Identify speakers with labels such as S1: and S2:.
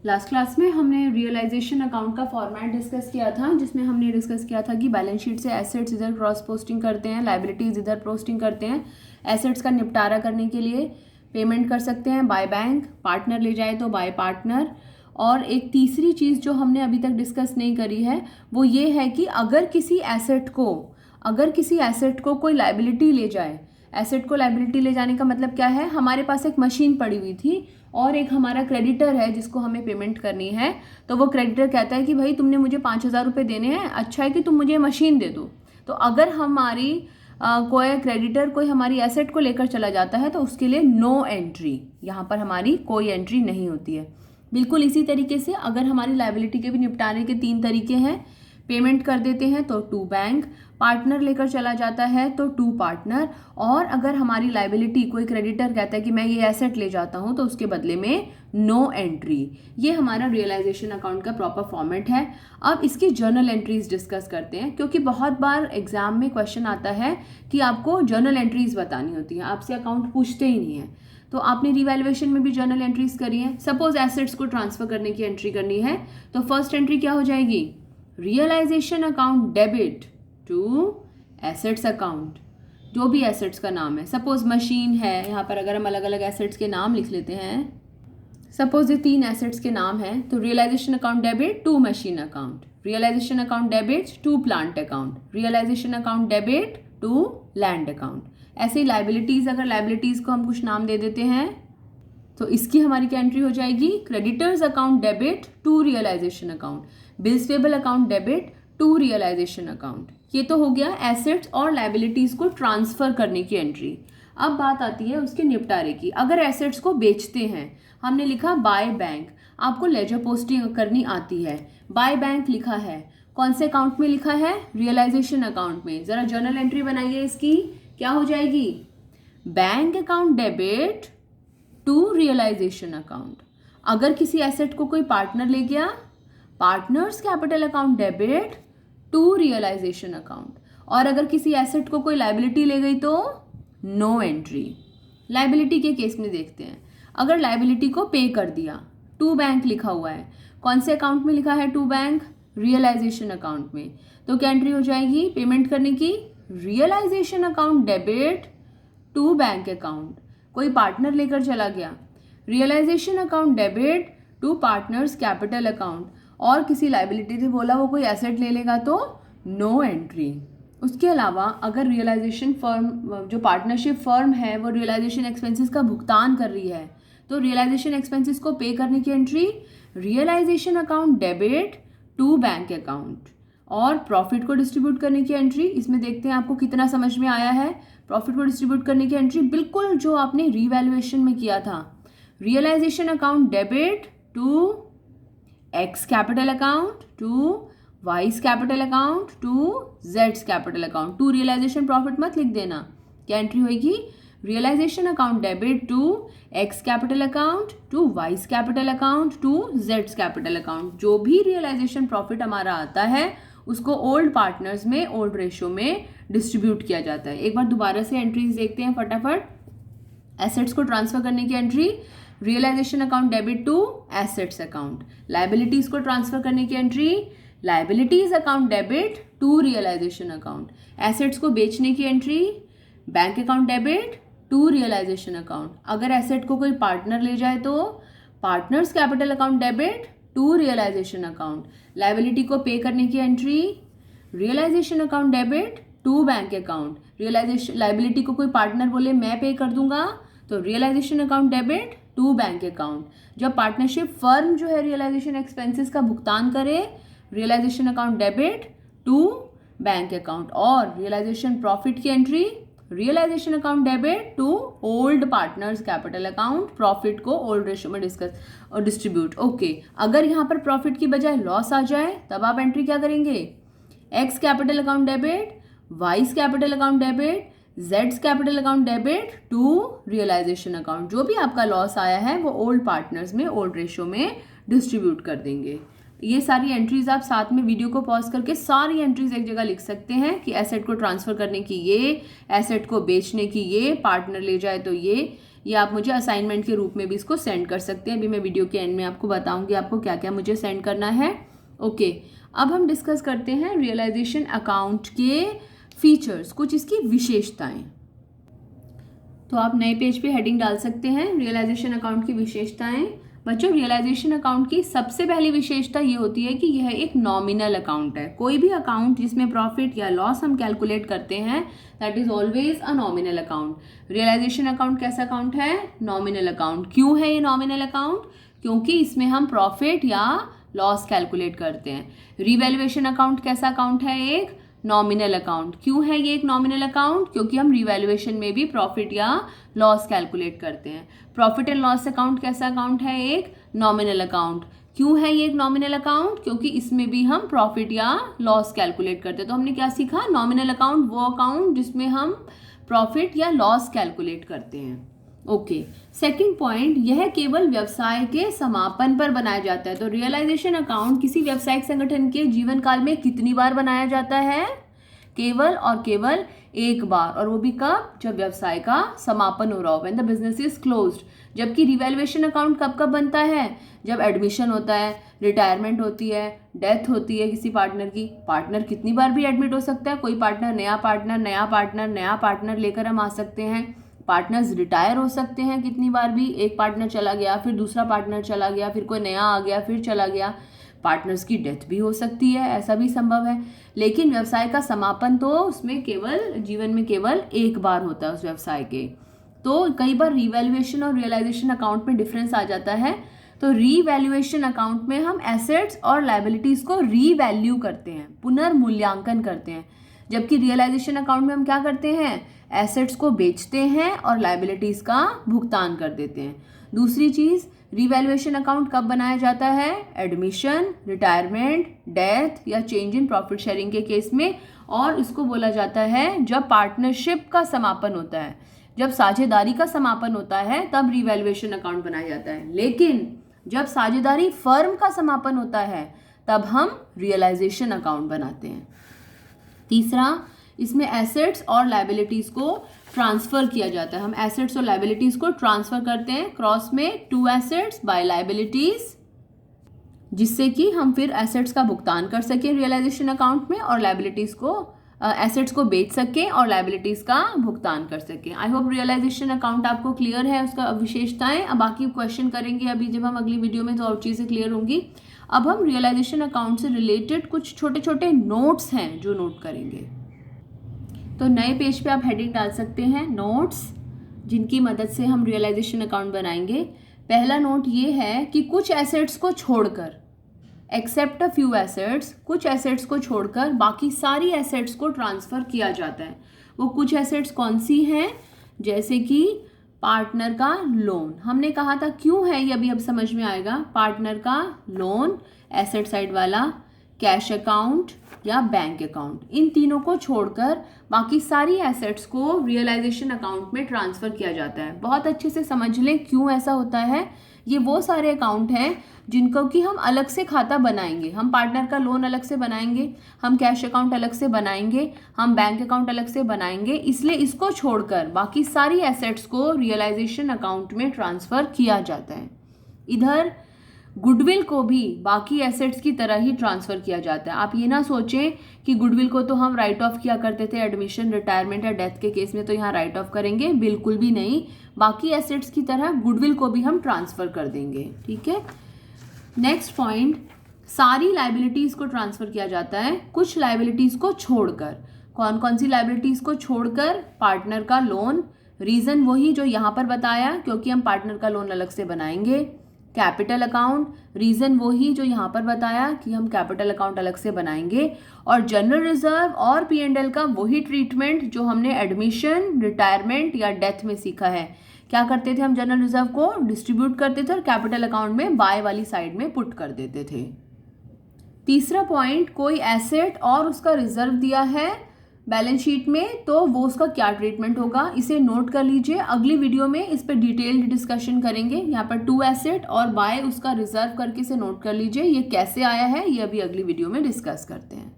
S1: Last class में हमने realisation account का फॉर्मेट डिस्कस किया था, जिसमें हमने डिस्कस किया था कि बैलेंस शीट से एसेट्स इधर क्रॉस पोस्टिंग करते हैं, लाइबिलिटीज इधर पोस्टिंग करते हैं। एसेट्स का निपटारा करने के लिए पेमेंट कर सकते हैं बाय बैंक, पार्टनर ले जाए तो बाय पार्टनर। और एक तीसरी चीज़ जो हमने अभी तक डिस्कस नहीं करी है वो ये है कि अगर किसी एसेट को कोई लाइबिलिटी ले जाए, एसेट को लाइबिलिटी ले जाने का मतलब क्या है, हमारे पास एक मशीन पड़ी हुई थी और एक हमारा क्रेडिटर है जिसको हमें पेमेंट करनी है, तो वो क्रेडिटर कहता है कि भाई तुमने मुझे 5,000 रुपये देने हैं, अच्छा है कि तुम मुझे मशीन दे दो। तो अगर हमारी कोई क्रेडिटर कोई हमारी एसेट को लेकर चला जाता है तो उसके लिए नो एंट्री, यहाँ पर हमारी कोई एंट्री नहीं होती है। बिल्कुल इसी तरीके से अगर हमारी लाइबिलिटी के भी निपटाने के 3 तरीके हैं। पेमेंट कर देते हैं तो टू बैंक, पार्टनर लेकर चला जाता है तो टू पार्टनर, और अगर हमारी लाइबिलिटी कोई क्रेडिटर कहता है कि मैं ये एसेट ले जाता हूं तो उसके बदले में नो एंट्री। ये हमारा रियलाइजेशन अकाउंट का प्रॉपर फॉर्मेट है। अब इसकी जर्नल एंट्रीज डिस्कस करते हैं, क्योंकि बहुत बार एग्जाम में क्वेश्चन आता है कि आपको जर्नल एंट्रीज बतानी होती है, आपसे अकाउंट पूछते ही नहीं है। तो आपने रिवैल्यूएशन में भी जर्नल एंट्रीज करी है। सपोज एसेट्स को ट्रांसफर करने की एंट्री करनी है तो फर्स्ट एंट्री क्या हो जाएगी, realisation account debit to assets account, जो भी एसेट्स का नाम है। सपोज मशीन है, यहाँ पर अगर हम अलग अलग एसेट्स के नाम लिख लेते हैं, सपोज ये 3 एसेट्स के नाम हैं, तो realisation account debit to machine account, realisation account debit to plant account, realisation account debit to land account. ऐसे ही लाइबिलिटीज, अगर लाइबिलिटीज को हम कुछ नाम दे देते हैं तो इसकी हमारी क्या एंट्री हो जाएगी, creditors account debit to realisation account, bills payable account debit to realisation account. ये तो हो गया एसेट्स और लाइबिलिटीज को ट्रांसफर करने की एंट्री। अब बात आती है उसके निपटारे की। अगर एसेट्स को बेचते हैं, हमने लिखा बाय बैंक, आपको लेजर पोस्टिंग करनी आती है, बाय बैंक लिखा है, कौन से अकाउंट में लिखा है, रियलाइजेशन अकाउंट में। जरा जर्नल एंट्री बनाइए इसकी, क्या हो जाएगी, bank account debit to realisation account. अगर किसी एसेट को कोई पार्टनर ले गया, partners capital account debit to realisation account. और अगर किसी एसेट को कोई लाइबिलिटी ले गई तो नो एंट्री। लाइबिलिटी के केस में देखते हैं, अगर लाइबिलिटी को पे कर दिया, टू बैंक लिखा हुआ है, कौन से अकाउंट में लिखा है टू बैंक, रियलाइजेशन अकाउंट में, तो क्या एंट्री हो जाएगी पेमेंट करने की, realisation account debit to bank account. कोई पार्टनर लेकर चला गया, realisation account debit to partners capital account, और किसी लाइबिलिटी से बोला वो कोई एसेट ले लेगा तो नो एंट्री। उसके अलावा अगर रियलाइजेशन फर्म, जो पार्टनरशिप फर्म है, वो रियलाइजेशन एक्सपेंसेस का भुगतान कर रही है तो रियलाइजेशन एक्सपेंसेस को पे करने की entry, realisation account debit to bank account. और प्रॉफिट को डिस्ट्रीब्यूट करने की एंट्री, इसमें देखते हैं आपको कितना समझ में आया है। प्रॉफिट को डिस्ट्रीब्यूट करने की एंट्री बिल्कुल जो आपने रिवैल्यूएशन में किया था, realisation account debit to X capital account to Y's capital account to जेड्स capital account. To realisation profit मत लिख देना, क्या एंट्री होगी, realisation account debit to X capital account to Y's capital account to जेड्स कैपिटल अकाउंट। जो भी realisation profit हमारा आता है उसको ओल्ड पार्टनर्स में ओल्ड रेशियो में डिस्ट्रीब्यूट किया जाता है। एक बार दोबारा से एंट्रीज देखते हैं फटाफट। एसेट्स को ट्रांसफर करने की entry, realisation account debit to assets account. Liabilities को ट्रांसफर करने की entry, liabilities account debit to realisation account. Assets को बेचने की entry, bank account debit to realisation account. अगर एसेट को कोई पार्टनर ले जाए तो partners capital account debit to realisation account. Liability को पे करने की entry, realisation account debit to bank account. Realisation liability को कोई पार्टनर बोले मैं पे कर दूंगा तो realisation account debit to bank account. जब पार्टनरशिप फर्म जो है रियलाइजेशन एक्सपेंसेस का भुगतान करे, realisation account debit to bank account. और रियलाइजेशन प्रॉफिट की entry, realisation account debit to old partners capital account. Profit को ओल्ड रेशियो में डिस्कस और डिस्ट्रीब्यूट। ओके, अगर यहाँ पर प्रॉफिट की बजाय लॉस आ जाए तब आप एंट्री क्या करेंगे, X capital account debit, Y's capital account debit, जेड्स capital account debit to realisation account. जो भी आपका लॉस आया है वो ओल्ड पार्टनर्स में ओल्ड रेशियो में डिस्ट्रीब्यूट कर देंगे। ये सारी एंट्रीज आप साथ में वीडियो को पॉज करके सारी एंट्रीज एक जगह लिख सकते हैं कि एसेट को ट्रांसफर करने की ये, एसेट को बेचने की ये, पार्टनर ले जाए तो ये ये आप मुझे असाइनमेंट के रूप में भी इसको सेंड कर सकते हैं। अभी मैं वीडियो के एंड में आपको बताऊंगी आपको क्या क्या मुझे सेंड करना है। ओके, अब हम डिस्कस करते हैं रियलाइजेशन अकाउंट के फीचर्स, कुछ इसकी विशेषताएं। तो आप नए पेज पे हेडिंग डाल सकते हैं रियलाइजेशन अकाउंट की विशेषताएं। बच्चों, रियलाइजेशन अकाउंट की सबसे पहली विशेषता ये होती है कि यह एक नॉमिनल अकाउंट है। कोई भी अकाउंट जिसमें प्रॉफिट या लॉस हम कैलकुलेट करते हैं, that is always a nominal account. Realisation account कैसा अकाउंट है? Nominal account. क्यों है ये नॉमिनल अकाउंट? क्योंकि इसमें हम प्रॉफिट या लॉस कैलकुलेट करते हैं। रिवैल्यूएशन अकाउंट कैसा अकाउंट है? एक नॉमिनल अकाउंट। क्यों है ये एक नॉमिनल अकाउंट? क्योंकि हम रिवैल्यूएशन में भी प्रॉफिट या लॉस कैलकुलेट करते हैं। प्रॉफिट एंड लॉस अकाउंट कैसा अकाउंट है? एक नॉमिनल अकाउंट। क्यों है ये एक नॉमिनल अकाउंट? क्योंकि इसमें भी हम प्रॉफिट या लॉस कैलकुलेट करते हैं। तो हमने क्या सीखा? नॉमिनल अकाउंट वो अकाउंट जिसमें हम प्रॉफिट या लॉस कैलकुलेट करते हैं। ओके, सेकंड पॉइंट, यह केवल व्यवसाय के समापन पर बनाया जाता है। तो रियलाइजेशन अकाउंट किसी व्यावसायिक संगठन के जीवन काल में कितनी बार बनाया जाता है? केवल और केवल एक बार, और वो भी कब? जब व्यवसाय का समापन हो रहा हो, when the business is closed. जबकि रिवैल्यूएशन अकाउंट कब कब बनता है? जब एडमिशन होता है, रिटायरमेंट होती है, डेथ होती है किसी पार्टनर की। पार्टनर कितनी बार भी एडमिट हो सकता है, कोई पार्टनर नया पार्टनर लेकर हम आ सकते हैं। पार्टनर्स रिटायर हो सकते हैं कितनी बार भी, एक पार्टनर चला गया, फिर दूसरा पार्टनर चला गया, फिर कोई नया आ गया, फिर चला गया। पार्टनर्स की डेथ भी हो सकती है, ऐसा भी संभव है। लेकिन व्यवसाय का समापन तो उसमें केवल जीवन में केवल एक बार होता है उस व्यवसाय के। तो कई बार रिवैल्यूएशन और रियलाइजेशन अकाउंट में डिफरेंस आ जाता है। तो रीवैल्यूएशन अकाउंट में हम एसेट्स और लायबिलिटीज को रीवैल्यू करते हैं, पुनर्मूल्यांकन करते हैं। जबकि रियलाइजेशन अकाउंट में हम क्या करते हैं? एसेट्स को बेचते हैं और लायबिलिटीज का भुगतान कर देते हैं। दूसरी चीज, रिवैल्यूएशन अकाउंट कब बनाया जाता है? एडमिशन, रिटायरमेंट, डेथ या चेंज इन प्रॉफिट शेयरिंग के केस में। और इसको बोला जाता है जब पार्टनरशिप का समापन होता है, जब साझेदारी का समापन होता है, तब रिवैल्यूएशन अकाउंट बनाया जाता है। लेकिन जब साझेदारी फर्म का समापन होता है, तब हम रियलाइजेशन अकाउंट बनाते हैं। तीसरा, इसमें एसेट्स और लायबिलिटीज को ट्रांसफर किया जाता है। हम एसेट्स और लायबिलिटीज को ट्रांसफर करते हैं क्रॉस में टू एसेट्स बाय लायबिलिटीज, जिससे कि हम फिर एसेट्स का भुगतान कर सकें रियलाइजेशन अकाउंट में, और लायबिलिटीज को एसेट्स को बेच सकें और लायबिलिटीज का भुगतान कर सकें। आई होप रियलाइजेशन अकाउंट आपको क्लियर है, उसका विशेषताएं। अब बाकी क्वेश्चन करेंगे अभी जब हम अगली वीडियो में, तो और चीज़ें क्लियर होंगी। अब हम रियलाइजेशन अकाउंट से रिलेटेड कुछ छोटे छोटे नोट्स हैं जो नोट करेंगे। तो नए पेज पे आप हेडिंग डाल सकते हैं नोट्स, जिनकी मदद से हम रियलाइजेशन अकाउंट बनाएंगे। पहला नोट ये है कि कुछ एसेट्स को छोड़कर, एक्सेप्ट अ फ्यू एसेट्स, कुछ एसेट्स को छोड़कर बाकी सारी एसेट्स को ट्रांसफर किया जाता है। वो कुछ एसेट्स कौन सी हैं? जैसे कि पार्टनर का लोन। हमने कहा था क्यों है ये, अभी अब समझ में आएगा। पार्टनर का लोन, एसेट साइड वाला, कैश अकाउंट या बैंक अकाउंट, इन तीनों को छोड़कर बाकी सारी एसेट्स को रियलाइजेशन अकाउंट में ट्रांसफर किया जाता है। बहुत अच्छे से समझ लें क्यों ऐसा होता है। ये वो सारे अकाउंट हैं जिनको कि हम अलग से खाता बनाएंगे। हम पार्टनर का लोन अलग से बनाएंगे, हम कैश अकाउंट अलग से बनाएंगे, हम बैंक अकाउंट अलग से बनाएंगे। इसलिए इसको छोड़कर बाकी सारी एसेट्स को रियलाइजेशन अकाउंट में ट्रांसफर किया जाता है। इधर गुडविल को भी बाकी एसेट्स की तरह ही ट्रांसफर किया जाता है। आप ये ना सोचें कि गुडविल को तो हम राइट ऑफ किया करते थे एडमिशन, रिटायरमेंट या डेथ के केस में, तो यहाँ राइट ऑफ करेंगे, बिल्कुल भी नहीं। बाकी एसेट्स की तरह गुडविल को भी हम ट्रांसफर कर देंगे। ठीक है, नेक्स्ट पॉइंट, सारी लायबिलिटीज को ट्रांसफर किया जाता है कुछ लायबिलिटीज को छोड़कर। कौन कौन सी लायबिलिटीज को छोड़कर? पार्टनर का लोन, रीजन वही जो यहाँ पर बताया, क्योंकि हम पार्टनर का लोन अलग से बनाएंगे। कैपिटल अकाउंट, रीजन वही जो यहाँ पर बताया कि हम कैपिटल अकाउंट अलग से बनाएंगे। और जनरल रिजर्व और P&L का वही ट्रीटमेंट जो हमने एडमिशन, रिटायरमेंट या डेथ में सीखा है। क्या करते थे हम? जनरल रिजर्व को डिस्ट्रीब्यूट करते थे और कैपिटल अकाउंट में बाय वाली साइड में पुट कर देते थे। तीसरा पॉइंट, कोई एसेट और उसका रिजर्व दिया है बैलेंस शीट में, तो वो उसका क्या ट्रीटमेंट होगा, इसे नोट कर लीजिए। अगली वीडियो में इस पर डिटेल्ड डिस्कशन करेंगे। यहाँ पर टू एसेट और बाय उसका रिजर्व करके इसे नोट कर लीजिए। ये कैसे आया है ये अभी अगली वीडियो में डिस्कस करते हैं।